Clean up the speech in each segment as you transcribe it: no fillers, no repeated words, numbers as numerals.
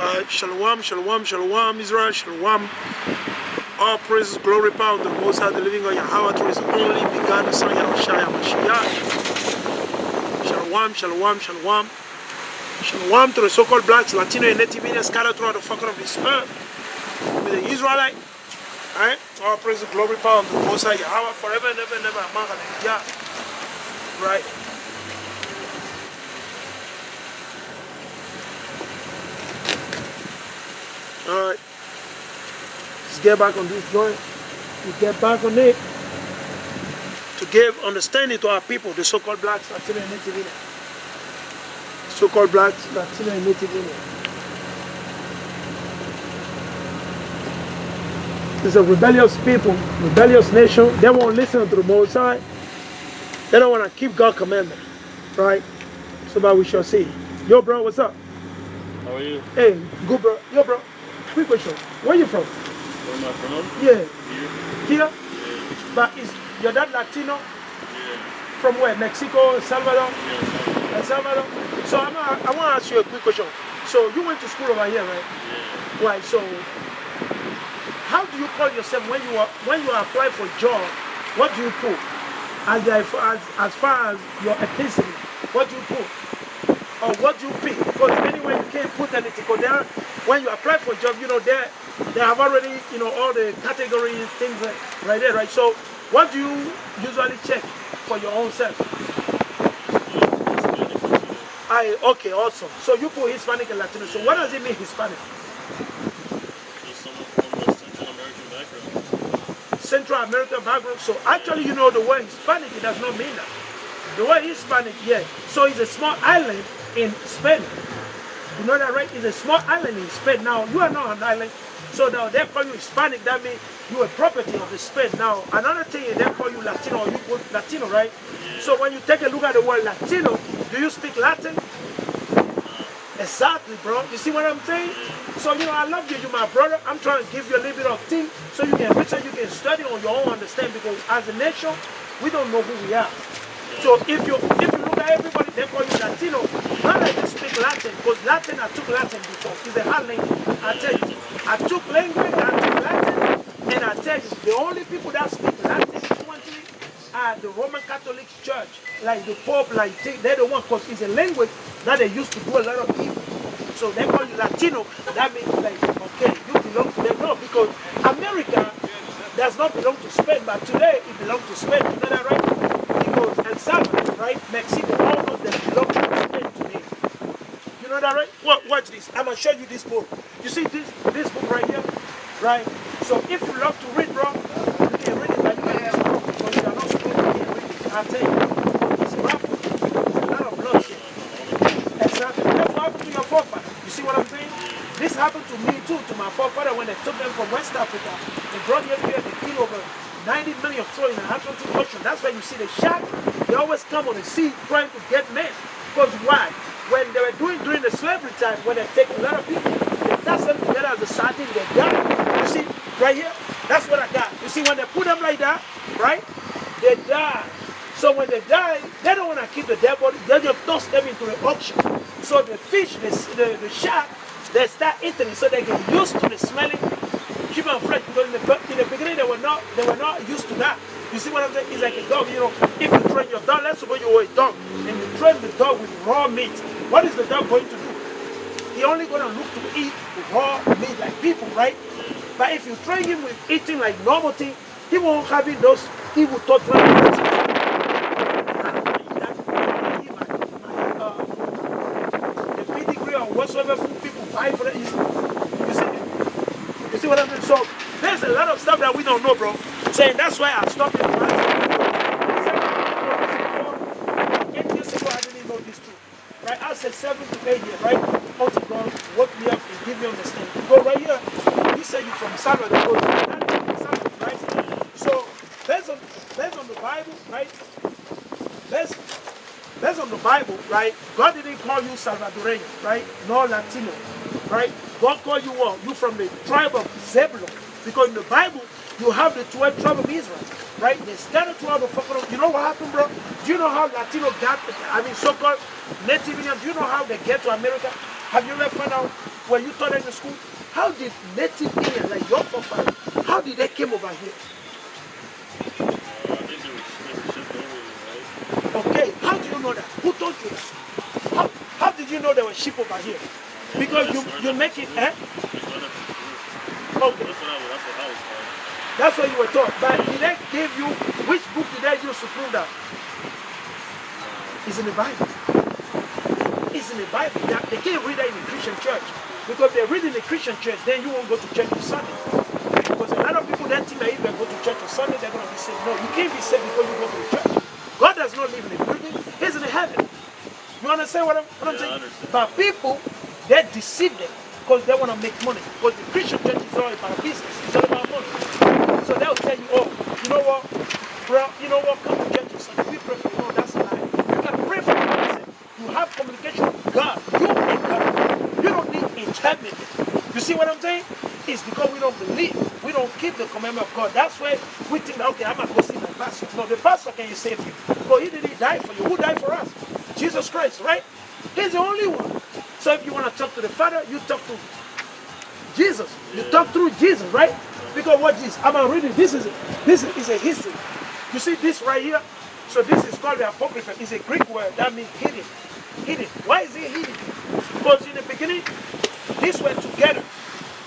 Shalom, shalom, shalom, Israel, shalom. All praises, glory, power, the Most High, the living God, Yahweh, to His only begotten Son, Yahushua Mashiach. Shalom, shalom, shalom. Shalom to the so-called blacks, Latino, and Native Indians scattered throughout the fucking of this earth. With the Israelite, right? All praises, glory, power, the Most High, Yahweh, forever and ever and ever. Hallelujah. Right? Alright. Let's get back on this joint. We get back on it to give understanding to our people, the so-called blacks, Latino, and Native Indians. So-called blacks, Latino, and Native Indians. It's a rebellious people, rebellious nation. They won't listen to the Most High. They don't want to keep God's commandment, right? So that we shall see. Yo, bro, what's up? How are you? Hey, good, bro. Yo, bro, quick question. Where you from? Where am I from? Yeah. Here? Here? Yeah. But is your dad Latino? Yeah. From where? Mexico, El Salvador? Yeah. El Salvador? So I want to ask you a quick question. So you went to school over here, right? Yeah. Right. So how do you call yourself when you apply for a job? What do you put? As far as your ethnicity, what do you put? Or what do you pick? Because anyway, you can't put anything. Because when you apply for a job, you know, they have already, you know, all the categories, things right there, right? So what do you usually check for your own self? Okay, awesome. So you put Hispanic and Latino. So what does it mean, Hispanic? Just someone from a Central American background. Central American background. So actually, you know, the word Hispanic, it does not mean that. The word Hispanic, yeah. So it's a small island in Spain. You know that, right? It's a small island in Spain. Now, you are not an island. So now they call you Hispanic. That means you are property of the Spain. Now, another thing is they call you Latino, or you put Latino, right? Yeah. So when you take a look at the word Latino, do you speak Latin? Exactly, bro. You see what I'm saying? So, you know, I love you. You're my brother. I'm trying to give you a little bit of thing so you can research, you can study on your own understand. Because as a nation, we don't know who we are. So if you look at everybody, they call you Latino. Not like you speak Latin, because Latin, I took Latin before. It's a hard language. I tell you. I took language, I took Latin, and I tell you, the only people that speak Latin fluently are the Roman Catholic Church. Like the Pope, like they're the one, because it's a language that they used to do a lot of evil. So they call you Latino. That means like, okay, you belong to them. No, because America does not belong to Spain, but today it belongs to Spain. You know that, right? Because El Salvador, right? Mexico, all of them belong to Spain today. You know that, right? Watch this. I'm going to show you this book. You see this book right here? Right? So if you love to read, bro, you can read it, but you can't read it. Because you are not supposed to read it. I'll tell you. It's rough. It's a lot of bloodshed. Exactly. That's what happened to your forefather. You see what I'm saying? This happened to me too, to my forefather when they took them from West Africa. They brought them here, they killed over 90 million throwing in the Atlantic Ocean. That's why you see the shark. They always come on the sea trying to get men. Because why? When they were during the slavery time, when they take a lot of people, they toss them together as a sardine, they die. You see, right here, that's what I got. You see, when they put them like that, right, they die. So when they die, they don't want to keep the dead body, they just toss them into the ocean. So the fish, the shark, they start eating it, so they get used to the smelling human flesh. Because in the beginning they were not used to that. You see what I'm saying? It's like a dog. You know, if you train your dog, let's suppose you were a dog, and you train the dog with raw meat. What is the dog going to do? He only going to look to eat raw meat like people, right? But if you train him with eating like normal thing, he won't have those evil thoughts. The pedigree or whatsoever food people buy for it. You see what I'm saying? So there's a lot of stuff that we don't know, bro. Saying that's why I stopped it. 8 years ago, I didn't know this too. Right? I said 7 to 8 years, right? Until God woke me up and give me understanding. Go right here. He said you from Salvador. Right? So based on the Bible, right? Based on the Bible, right? God didn't call you Salvadoreño, right? Nor Latino, right? God called you what? You from the tribe of Zebulon. Because in the Bible, you have the 12 tribes of Israel, right? They scattered throughout the fucking. You know what happened, bro? Do you know how Latino got, so-called Native Indians, do you know how they get to America? Have you ever found out when you taught in the school? How did native Indians, like your forefathers, how did they came over here? I think they were shipped over, right? Okay, how do you know that? Who told you that? How did you know there were sheep over here? Because you make it, eh? Okay. That's what I was taught. That's what you were taught. But did they give you, which book did they use to prove that? It's in the Bible. It's in the Bible. They can't read that in the Christian church. Because if they read in the Christian church, then you won't go to church on Sunday. Because a lot of people that think that if they go to church on Sunday, they're going to be saved. No, you can't be saved because you go to the church. God does not live in a building. He's in heaven. You understand what I'm saying? But people, they deceive them because they want to make money. Because the Christian church is all about business. It's all about money. So they'll tell you, oh, you know what? Bro, you know what? Come to church on Sunday. We pray for you. No, that's a lie. You can pray for yourself. You have communication with God. You and God. You don't need intermediate. You see what I'm saying? It's because we don't believe. We don't keep the commandment of God. That's why we think that, okay, I'm going to go see my pastor. No, the pastor can save you. But he didn't die for you. Who died for us? Jesus Christ, right? He's the only one. So if you want to talk to the Father, you talk to Jesus. You talk through Jesus, right? Because what is? I'm reading. This is a history. You see this right here? So this is called the Apocrypha. It's a Greek word that means hidden. Hidden. Why is it hidden? Because in the beginning, these were together,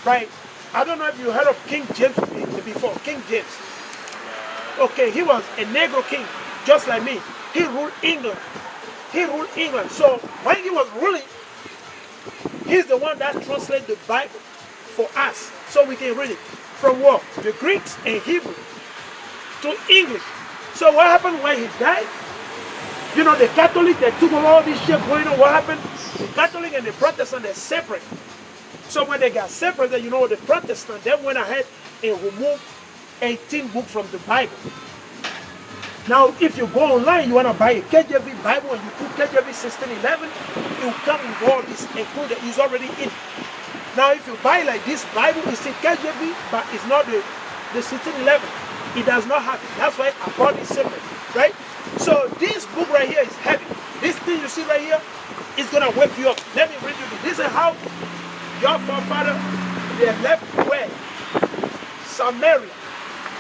right? I don't know if you heard of King James before. King James. Okay, he was a Negro king, just like me. He ruled England. He ruled England. So when he was ruling, he's the one that translated the Bible for us, so we can read it from what? The Greeks and Hebrew to English. So what happened when he died? You know, the Catholic, they took over all this shit going on. What happened? The Catholic and the Protestant, they're separate. So when they got separated, you know, the Protestant, they went ahead and removed 18 books from the Bible. Now, if you go online, you want to buy a KJV Bible and you put KJV 1611, it will come with all this included. It's already in. Now, if you buy like this Bible, it's in KJV, but it's not the 1611. It does not have it. That's why I bought it separate, right? So this book right here is heavy. This thing you see right here is going to wake you up. Let me read you this. This is how your forefather, they left where? Samaria,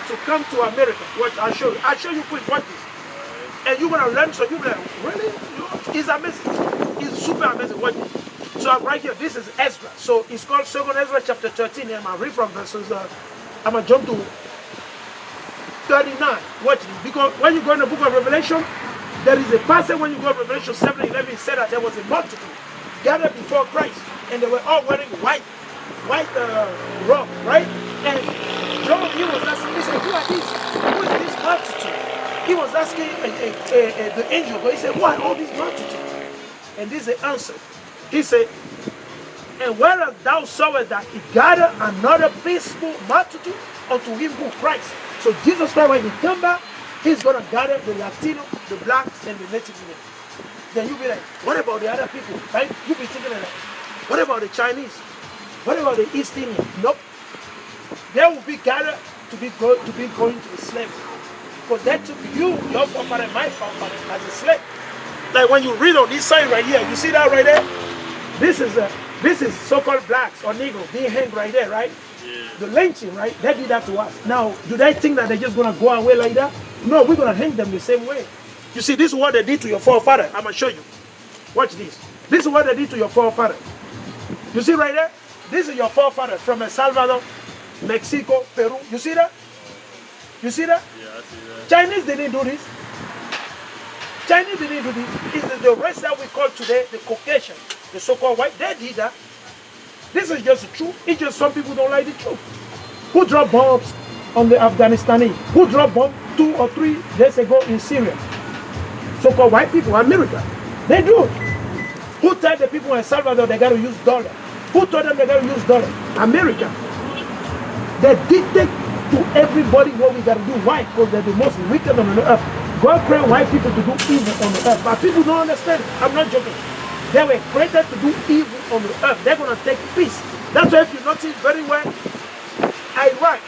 to come to America. What I'll show you. I'll show you quick what this. And you're going to learn, so you'll be like, really? It's amazing. It's super amazing. What this. So I'm right here. This is Ezra. So it's called 2nd Ezra chapter 13. And I'm going to read from verses, I'm going to jump to 39. Watch this. Because when you go in the book of Revelation, there is a passage when you go to Revelation 7:11, it said that there was a multitude gathered before Christ. And they were all wearing white robe, right? And John, he was asking, he said, who are these? Who is this multitude? He was asking the angel, but he said, why all these multitudes? And this is the answer. He said, and whereas thou sawest that he gathered another peaceful multitude unto him who Christ. So Jesus Christ, when he come back, he's going to gather the Latino, the blacks, and the natives in it. Then you'll be like, what about the other people? Right? You'll be thinking like, what about the Chinese? What about the East Indians? Nope. They will be gathered to be going to the slavery. Because they took you, your forefather, and my forefather as a slave. Like when you read on this side right here, you see that right there? This is so-called blacks or Negro being hanged right there, right? Yeah. The lynching, right? They did that to us. Now, do they think that they're just going to go away like that? No, we're going to hang them the same way. You see, this is what they did to your forefather. I'm going to show you. Watch this. This is what they did to your forefather. You see right there? This is your forefather from El Salvador, Mexico, Peru. You see that? You see that? Yeah, I see that. Chinese didn't do this. Chinese didn't do this. It's the race that we call today the Caucasian, the so-called white. They did that. This is just the truth. It's just some people don't like the truth. Who dropped bombs on the Afghanistani? Who dropped bombs 2 or 3 days ago in Syria? So-called white people, America. They do it. Who told the people in El Salvador they got to use dollar? Who told them they got to use dollar? America. They dictate to everybody what we got to do. Why? Because they're the most wicked on the earth. God created white people to do evil on the earth. But people don't understand. I'm not joking. They were created to do evil on the earth. They're going to take peace. That's why if you notice very well, Iraq,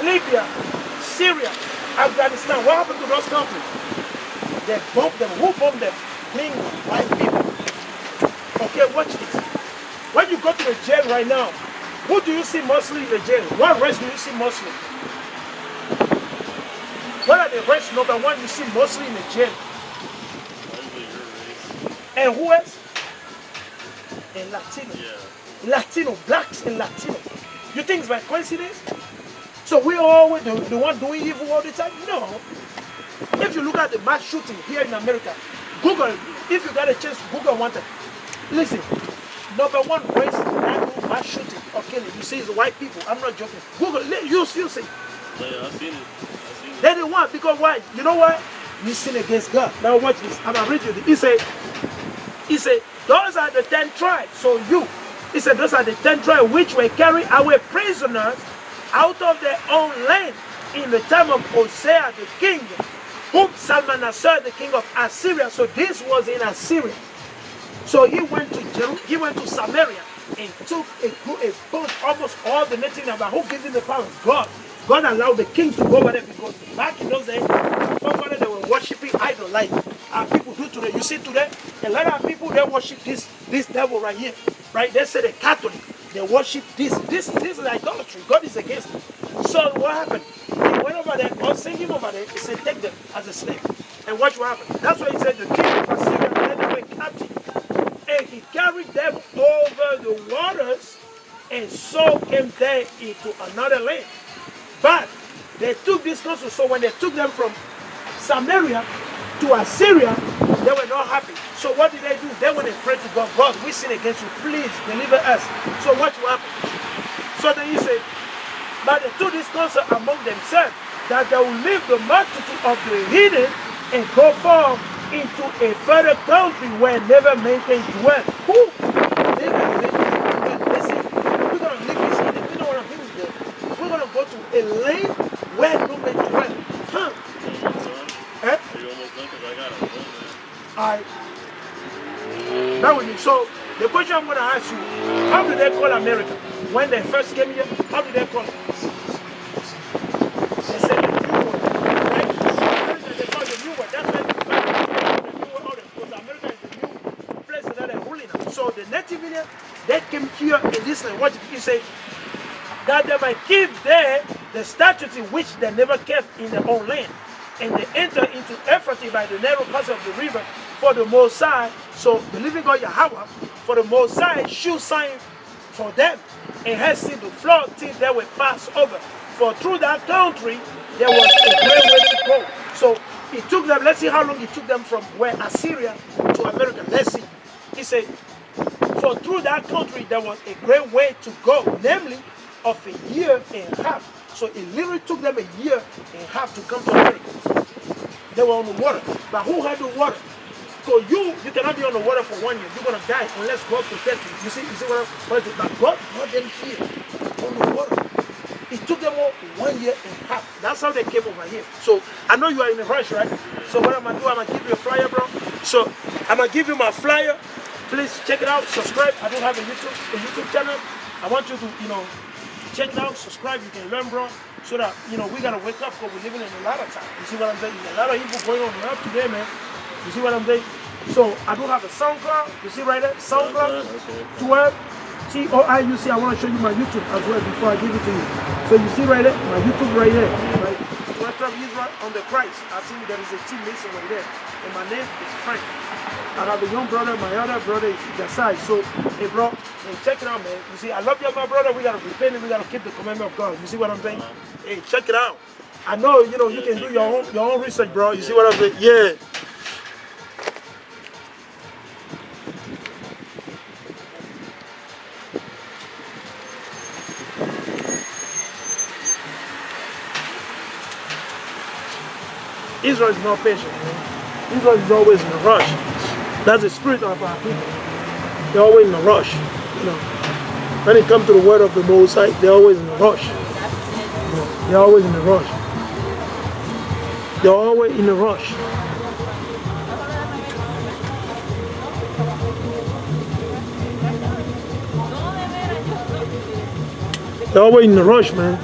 Libya, Syria, Afghanistan, what happened to those countries? They bombed them. Who bombed them? Clean white people. Okay, watch this. When you go to the jail right now, who do you see mostly in the jail? What race do you see mostly? What are the race number one you see mostly in the jail? Probably your race. And who else? And Latino. Yeah. Latino, blacks and Latino. You think it's by coincidence? So we always the one doing evil all the time? No. If you look at the mass shooting here in America, Google, if you got a chance, Google one time. Listen, number one race that do mass shooting or killing, you see, is white people. I'm not joking. Google, you see. Yeah, I've seen it. They didn't want, because why? You know why? You sin against God. Now watch this. I'm going to read you this. He said, those are the 10 tribes. So he said, those are the 10 tribes which were carried away prisoners out of their own land in the time of Hosea the king, whom Salmanasar the king of Assyria. So this was in Assyria. So he went to Samaria and took a bunch, almost all the native about who gave him the power? God. God allowed the king to go over there because back in those days, they were worshiping idol like our people do today. You see today, a lot of people, they worship this devil right here. Right? They say the Catholic. They worship this. This is idolatry. God is against it. So what happened? He went over there, God sent him over there. He said, take them as a slave. And watch what happened. That's why he said the king of Assyria led them away captive. And he carried them over the waters, and so came they into another land. But they took this counsel. So when they took them from Samaria to Assyria, they were not happy. So what did they do? They went and prayed to God. God, we sin against you. Please deliver us. So what will happen? So then he said, but they took this counsel among themselves, that they will leave the multitude of the heathen and go forth into a further country where never man can dwell. Who? Listen, we're going to leave this heathen. We don't want to be with them. We're going to go to a land where no man dwell. Huh? Eh? Are you almost done? Because I got a phone, man. All right. That with me. So the question I'm going to ask you, how did they call America? When they first came here, how did they call it? They said the new world, right? They call it the new world. That's why the new world order, because America is the new place that they're ruling now. So the native Indians, they came here in this land. What did he say? That they might keep there the statutes which they never kept in their own land. And they enter into Ephraim by the narrow pass of the river for the Most High. So the living God Yahweh, for the Most High, should sign for them, and has seen the flood till they were passed over. For through that country there was a great way to go. So it took them, let's see how long it took them from where Assyria to America. Let's see. He said, for through that country there was a great way to go, namely of a year and a half. So it literally took them a year and a half to come to America. They were on the water. But who had the water? So you cannot be on the water for 1 year. You're going to die unless God protects you. You see what I'm saying? But God brought them here on the water. It took them all 1 year and a half. That's how they came over here. So I know you are in a rush, right? So what I'm going to do, I'm going to give you a flyer, bro. So I'm going to give you my flyer. Please check it out. Subscribe. I don't have a YouTube channel. I want you to, check it out, subscribe, you can learn, bro, so that, we got to wake up because we're living in a lot of time. You see what I'm saying? There's a lot of evil going on around today, man. You see what I'm saying? So, I do have a SoundCloud. You see right there? SoundCloud, 12, TOIUC. I want to show you my YouTube as well before I give it to you. So, you see right there? My YouTube right there. Right? 12 Israel on the Christ. I see there is a team Mason right there. And my name is Frank. I have a young brother, my other brother is Jasai. So, hey, bro, check it out, man. You see, I love you, my brother. We got to repent and we got to keep the commandment of God. You see what I'm saying? Hey, check it out. I know, you can do your own research, bro. You see what I'm saying? Yeah. Israel is not patient, man. Israel is always in a rush. That's the spirit of our people. They're always in a rush. When it comes to the word of the Most High, they're always in a rush. They're always in a rush. They're always in a rush. They're always in a rush, man.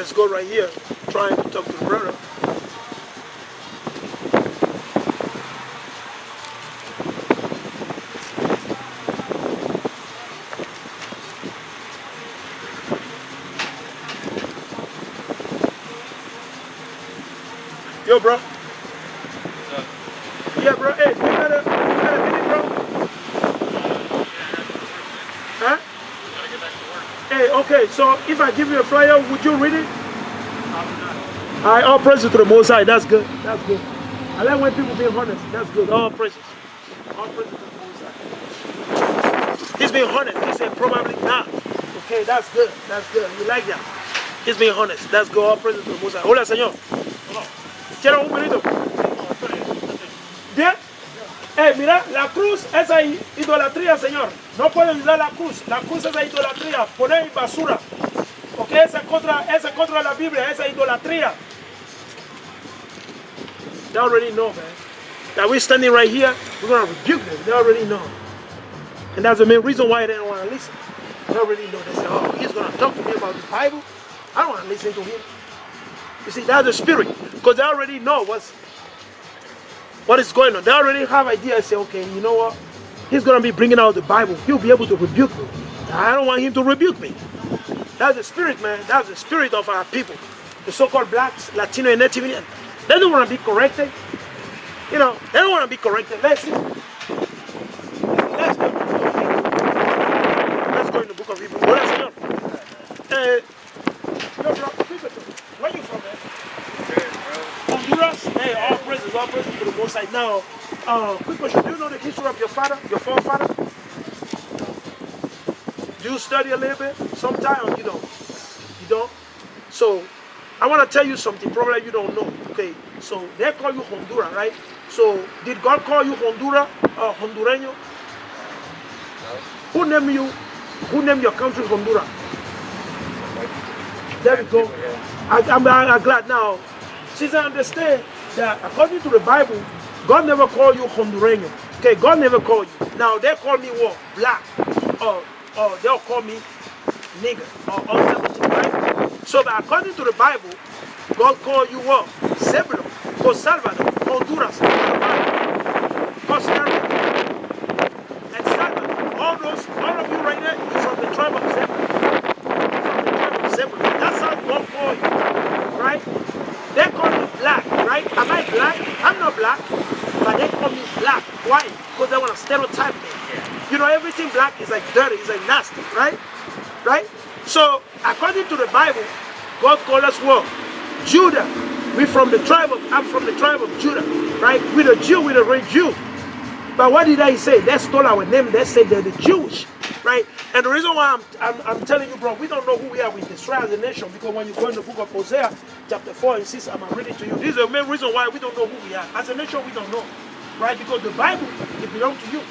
Let's go right here, trying to talk to the brother. Yo, bro. Yeah, bro. Hey, you got a minute, bro? Huh? Hey, okay. So if I give you a flyer, would you read it? All right. All praises to the Most High. That's good. That's good. I like when people being honest. That's good. All praises. All praises to the Most High. He's being honest. He said probably not. Okay, that's good. That's good. You like that? He's being honest. That's good. All praises to the Most High. Hola, señor. Quiero un minuto. Bien. Mira, la cruz es idolatría, Señor. No pueden usar la cruz. La cruz es idolatría. Poner basura. Porque esa es contra la Biblia. Esa idolatría. They already know, man. That we're standing right here, we're going to rebuke them. They already know. And that's the main reason why they don't want to listen. They already know. They say, oh, he's going to talk to me about the Bible. I don't want to listen to him. You see, that's the spirit. Because they already know what is going on. They already have idea. Say, okay, you know what? He's going to be bringing out the Bible. He'll be able to rebuke me. I don't want him to rebuke me. That's the spirit, man. That's the spirit of our people. The so-called blacks, Latino, and Native Indian. They don't want to be corrected. You know, they don't want to be corrected. Let's see. Let's go in the book of Hebrews. What else, Señor? Where you from, man? Honduras? Hey, all praises to the Most High. Now, quick question. Do you know the history of your father, your forefather? Do you study a little bit? Sometimes you don't. You don't? So, I want to tell you something probably you don't know. Okay, so they call you Honduras, right? So, did God call you Honduras or Hondureño? No. Who named you? Who named your country Honduras? There we go. I'm glad now. Since I understand that according to the Bible, God never called you Hondureño. Okay, God never called you. Now they call me what? Black. Or they'll call me nigger or alternative, right? So but according to the Bible, God called you what? Zebulon, Salvador, Honduras, Costa Rica, and Salvador. All of you right there, you're from the tribe of Zebulon. That's how God called you, right? They call me black, right? Am I black? I'm not black, but they call me black. Why? Because they want to stereotype me. You know, everything black is like dirty, it's like nasty, right? Right? So, according to the Bible, God called us what? Judah. I'm from the tribe of Judah, right? We're the Jew, we're the great Jew. But what did I say? They stole our name. They said they're the Jewish, right? And the reason why I'm telling you, bro, we don't know who we are. We destroy as a nation because when you go in the book of Hosea, chapter 4 and 6, I'm reading to you. This is the main reason why we don't know who we are. As a nation, we don't know, right? Because the Bible, it belongs to you.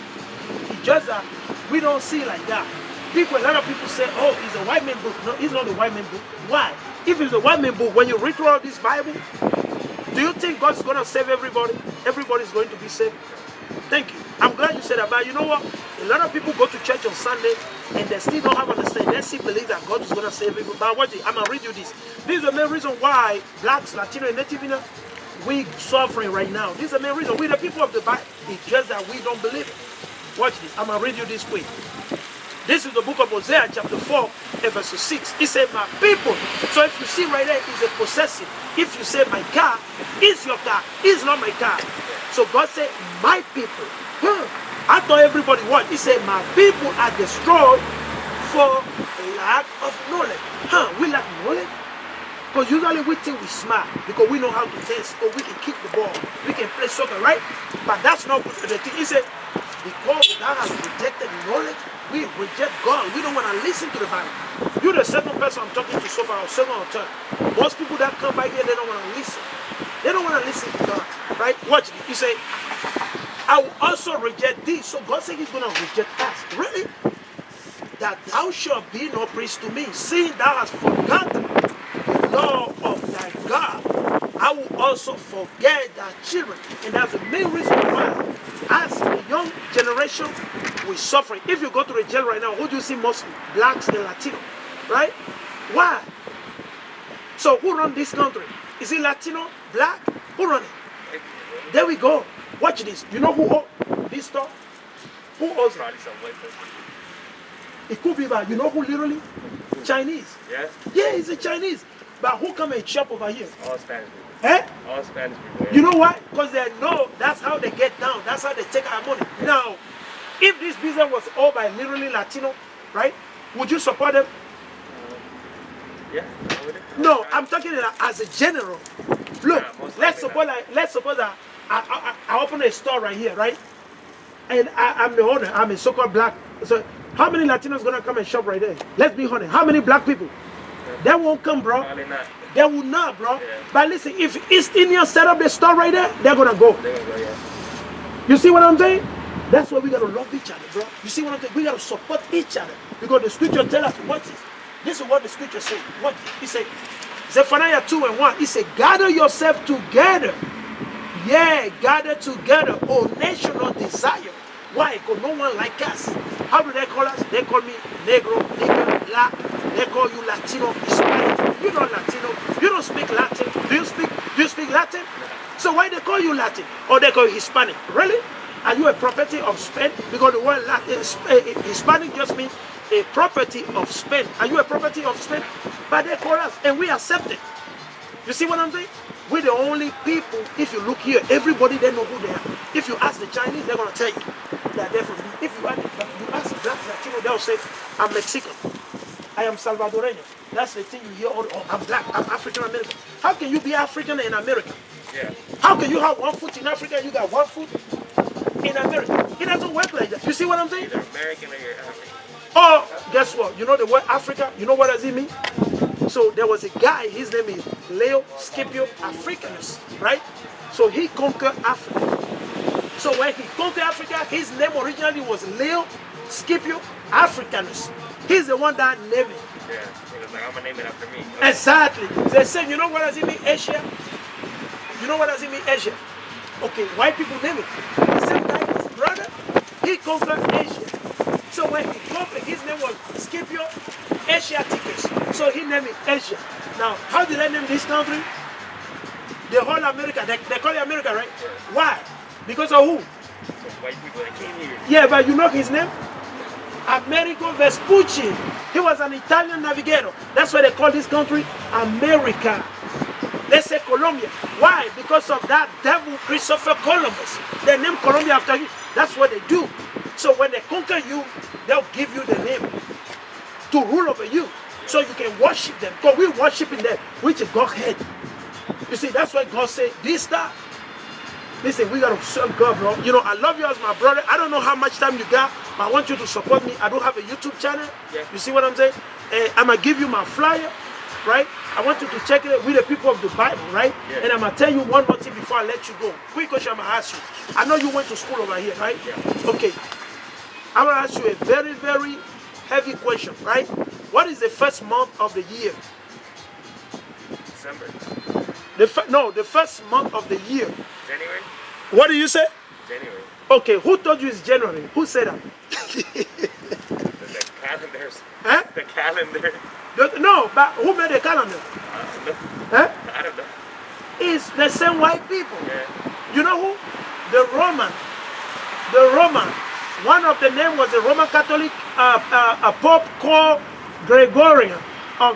It's just that we don't see like that. A lot of people say, oh, it's a white man book. No, it's not a white man book. Why? If it's a white man book, when you read throughout this Bible, do you think God's going to save everybody? Everybody's going to be saved? Thank you. I'm glad you said that, but you know what? A lot of people go to church on Sunday and they still don't have understanding. They still believe that God is going to save everybody. But watch it. I'm going to read you this. This is the main reason why blacks, Latino, and Native Indian, we suffering right now. This is the main reason. We're the people of the Bible. It's just that we don't believe it. Watch this. I'm going to read you this quick. This is the book of Hosea, chapter 4, and verse 6. It said, my people. So if you see right there, it's a possessive. If you say my car, it's your car. It's not my car. So God said, my people. I thought everybody what? He said, my people are destroyed for lack of knowledge. We lack knowledge? Because usually we think we smart because we know how to dance or we can kick the ball. We can play soccer, right? But that's not good for the thing. He said, because thou hast rejected knowledge, we reject God. We don't want to listen to the Bible. You're the second person I'm talking to so far, or second or third. Most people that come by here, they don't want to listen. They don't want to listen to God, right? Watch it. He said, I will also reject thee. So God said he's going to reject us. Really? That thou shalt be no priest to me, seeing thou hast forgotten the law of thy God. I will also forget thy children. And that's the main reason why, as the young generation, we're suffering. If you go to the jail right now, who do you see mostly? Blacks and Latinos, right? Why? So who run this country? Is it Latino, black? Who run it? There we go. Watch this. You know who owns this store? Who owns it? Probably some white person. It could be bad. You know who literally? Chinese. Yeah? Yeah, it's a Chinese. But who come and shop over here? All Spanish people. Eh? All Spanish people. Yeah. You know why? Because they know that's how they get down. That's how they take our money. Now, if this business was all by literally Latino, right? Would you support them? Yeah. I would. No, I'm talking as a general. Look, Yeah, most let's likely suppose that I open a store right here, right? And I'm the owner. I'm a so-called black. So how many Latinos gonna come and shop right there? Let's be honest. How many black people? They won't come, bro. Probably not. They will not, bro. Yeah. But listen, if East Indians set up the store right there, they're gonna go. They're gonna go, yeah. You see what I'm saying? That's why we gotta love each other, bro. You see what I'm saying? We gotta support each other. Because the scripture tells us, watch this. This is what the scripture says. What he said, Zephaniah 2:1. He said, gather yourself together. Yeah, gather together, oh nation of desire. Why? Because no one like us. How do they call us? They call me Negro, nigger, black. They call you Latino, Hispanic. You're not Latino. You don't speak Latin. Do you speak Latin? So why they call you Latin? Or they call you Hispanic? Really? Are you a property of Spain? Because the word Hispanic just means a property of Spain. Are you a property of Spain? But they call us, and we accept it. You see what I'm saying? We're the only people, if you look here, everybody they know who they are. If you ask the Chinese, they're going to tell you that they're from. If you ask the black Latino, they'll say, I'm Mexican. I am Salvadoreño. That's the thing you hear all, oh, I'm black, I'm African American. How can you be African and American? Yeah. How can you have one foot in Africa and you got one foot in America? It doesn't work like that. You see what I'm saying? Either American or you're African. Oh, guess what? You know the word Africa? You know what does it mean? So there was a guy, his name is Leo Scipio Africanus, right? So he conquered Africa. So when he conquered Africa, his name originally was Leo Scipio Africanus. He's the one that named it. Yeah. He was like, I'm gonna name it after me. Exactly. They said, you know what does it mean, Asia? You know what does it mean, Asia? Okay, white people name it. The same guy, his brother, he conquered Asia. So when he conquered, his name was Scipio Asiaticus. So he named it Asia. Now, how did they name this country? The whole America. They call it America, right? Yeah. Why? Because of who? Some white people that came here. Yeah, but you know his name? Amerigo Vespucci. He was an Italian navigator. That's why they call this country America. They say Colombia. Why? Because of that devil Christopher Columbus. They named Colombia after him. That's what they do. So when they conquer you, they'll give you the name to rule over you. So you can worship them. Because we're worshiping them, which is Godhead. You see, that's why God said, this, that. Listen, we got to serve God, bro. You know, I love you as my brother. I don't know how much time you got, but I want you to support me. I don't have a YouTube channel. Yeah. You see what I'm saying? I'm going to give you my flyer, right? I want you to check it with the people of the Bible, right? Yeah. And I'm going to tell you one more thing before I let you go. Quick question I'm going to ask you. I know you went to school over here, right? Yeah. Okay. I'm going to ask you a very, very heavy question, right? What is the first month of the year? December. The first month of the year. January? What do you say? January. Okay, who told you it's January? Who said that? The calendars. Huh? The calendar. No, but who made the calendar? I don't know. Huh? I don't know. It's the same white people. Yeah. You know who? The Roman. One of the name was a Roman Catholic a Pope called Gregorian or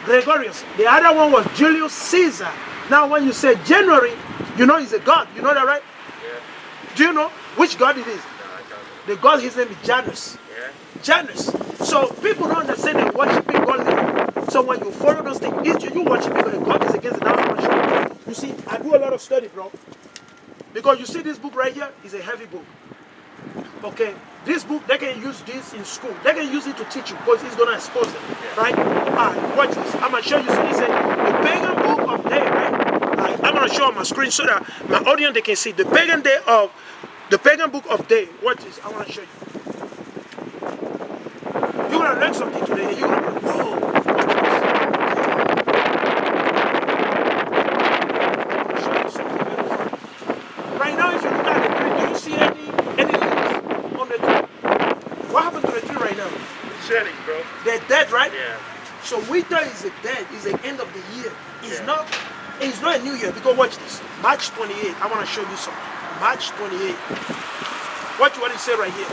Gregorius. The other one was Julius Caesar. Now when you say January, you know he's a god. You know that, right? Yeah. Do you know which god it is? No, I don't know. The god, his name is Janus. Yeah. Janus. So people don't understand they're worshiping God. So when you follow those things, you worshiping God. God is against the down worship. You see, I do a lot of study, bro. Because you see this book right here is a heavy book. Okay, this book, they can use this in school. They can use it to teach you because it's going to expose them, right? Watch this. I'm going to show you. So it's the pagan book of day, right? I'm going to show on my screen so that my audience, they can see the pagan book of day. Watch this. I want to show you. You're going to learn something today. You're going to be like, whoa. Right now, if you look at the tree, do you see any leaves on the tree? What happened to the tree right now? Shedding, bro. They're dead, right? Yeah. So winter is a dead, is the end of the year. It's Yeah. not a new year, because watch this. March 28th. I want to show you something. March 28th. Watch what it say right here.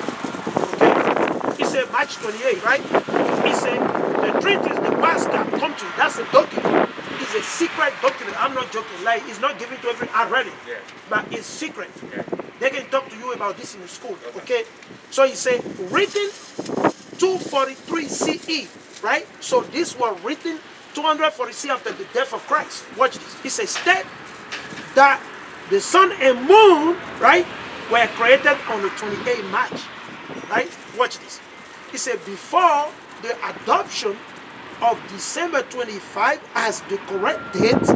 Okay? It said March 28th, right? It said the truth is the pastor come to. That's a document. It's a secret document. I'm not joking. Like, it's not given to everyone. I read it. Yeah. But it's secret. Yeah. They can talk to you about this in the school. Okay? So he said written 243 CE, right? So this was written 240 CE after the death of Christ. Watch this. It says state that the sun and moon, right, were created on the 28th March, right? Watch this. It said before the adoption of December 25 as the correct date.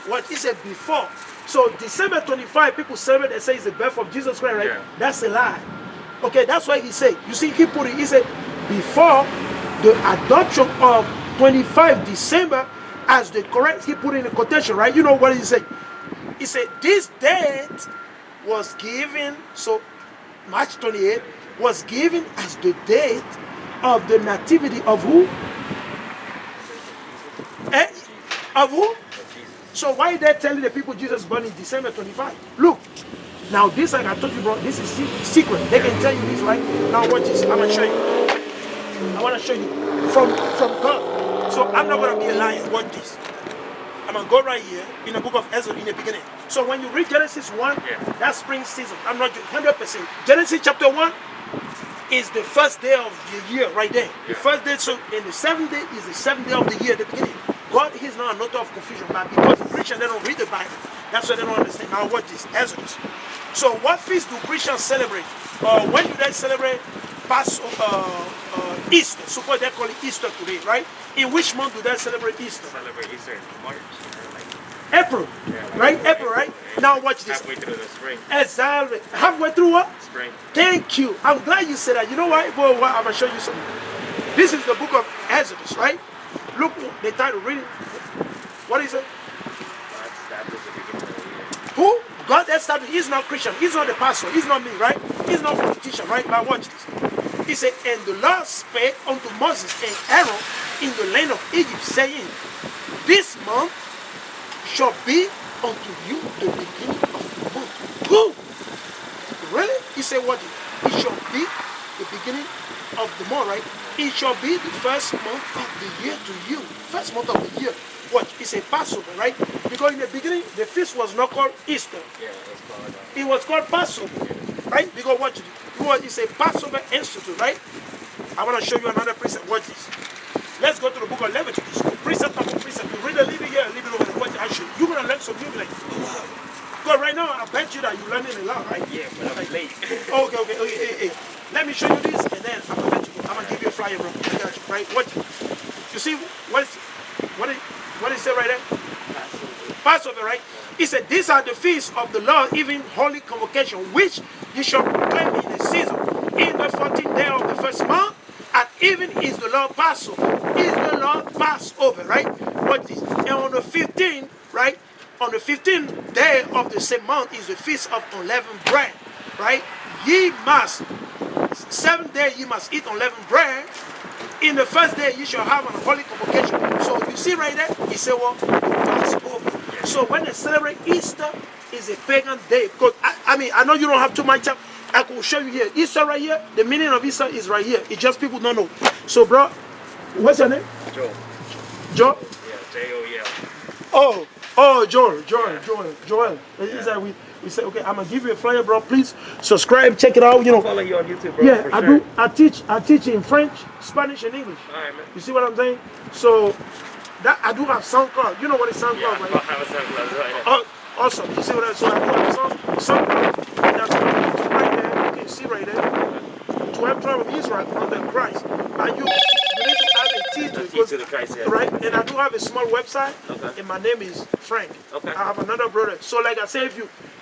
What is it before? So December 25, people celebrate and say it's the birth of Jesus Christ, right? Yeah. That's a lie. Okay, that's why he said, you see, he put it, he said, before the adoption of 25 December as the correct, he put it in a quotation, right? You know what he said? He said, this date was given, so March 28th was given as the date of the nativity of who? Of who? So why they telling the people Jesus born in December 25? Look, now this, like I told you, bro, this is secret. They can tell you this, right? Now watch this. I'm gonna show you. I want to show you from God. So I'm not gonna be a liar. Watch this. I'm gonna go right here in the book of Exodus in the beginning. So when you read Genesis 1, that's spring season. I'm not 100%. Genesis chapter 1 is the first day of the year right there. The first day, so in the seventh day is the seventh day of the year, the beginning. God is not a note of confusion, but because the Christians, they don't read the Bible. That's why they don't understand. Now watch this, Exodus. So what feast do Christians celebrate? When do they celebrate Easter? Suppose they call it Easter today, right? In which month do they celebrate Easter? Celebrate Easter in March. April, right? April, right? Now watch this. Halfway through the spring. Exactly. Halfway through what? Spring. Thank you. I'm glad you said that. You know why? Well, I'm going to show you something. This is the book of Exodus, right? Look, the title, read it. What is it? God established the beginning of the year. Who? God established. He's not Christian. He's not the pastor. He's not me, right? He's not politician, right? But watch this. He said, and the Lord spake unto Moses and Aaron in the land of Egypt, saying, this month shall be unto you the beginning of the month. Who? Really? He said what? It shall be the beginning of the month, right? It shall be the first month of the year to you. First month of the year. What? It's a Passover, right? Because in the beginning, the feast was not called Easter. Yeah, it's called. It was called Passover, right? Because what? It's a Passover institute, right? I want to show you another precept. Watch this. Let's go to the book of Leviticus. Precept after precept. You read a little bit here, a little bit over. Watch, I show you. You're going to learn something like, wow. Because right now, I bet you that you're learning a lot, right? Yeah, but I'm late. Okay. Hey. Let me show you this, and then I'm going to let you go. I'm going to give you a flyer, bro. I got you, right? What? You see, what is it right there? Passover, right? He said, these are the feasts of the Lord, even holy convocation, which you shall proclaim in the season. In the 14th day of the first month, at even is the Lord Passover. Is the Lord Passover, right? What is? And on the 15th, right? On the 15th day of the same month is the feast of unleavened bread, right? Ye must, 7th day ye must eat unleavened bread. In the first day you shall have an holy convocation. So you see right there, he said, well, Passover. So when they celebrate Easter, is a pagan day. Because I know you don't have too much time. I could show you here. Easter right here, the meaning of Easter is right here. It's just people don't know. So bro, what's your name? Joel. Joel? Yeah, Joel. Joel. It's like we say, okay, I'm gonna give you a flyer, bro. Please subscribe, check it out. You know, Follow you on YouTube, bro. yeah, for I sure. do. I teach in French, Spanish, and English. All right, man. You see what I'm saying? So that I do have SoundCloud. You know what is SoundCloud, Yeah, right? I have a SoundCloud right now. Oh, awesome. You see what I so I do have SoundCloud. That's right there. You can see right there. 12 tribe of Israel under Christ. And you need to add a T to it. T to the Christ, yeah. Right? And I do have a small website. Okay. And my name is Frank. Okay. I have another brother. So like I said,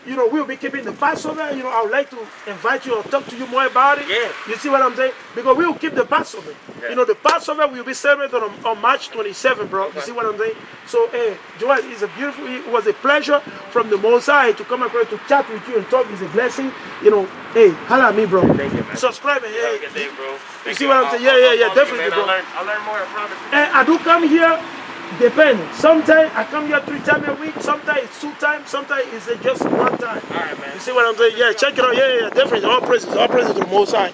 you know, we'll be keeping the Passover. You know, I would like to invite you or talk to you more about it. Yeah. You see what I'm saying? Because we will keep the Passover. Yeah. You know, the Passover will be celebrated on March 27, bro. You see what I'm saying? So, hey, Joel, it was a pleasure from the Most High to come across to chat with you and talk. It's a blessing. You know, hey, holla at me, bro. Thank you, man. Subscribe and Have a hey. good day, bro. You see what I'm saying? Yeah, definitely, bro. I learned more, I promise. And I do come here, depends. Sometimes I come here 3 times a week, sometimes it's 2 times, sometimes it's just 1 time. All right, man. You see what I'm saying? Yeah, check it out. Yeah, definitely. All praises to the Most High.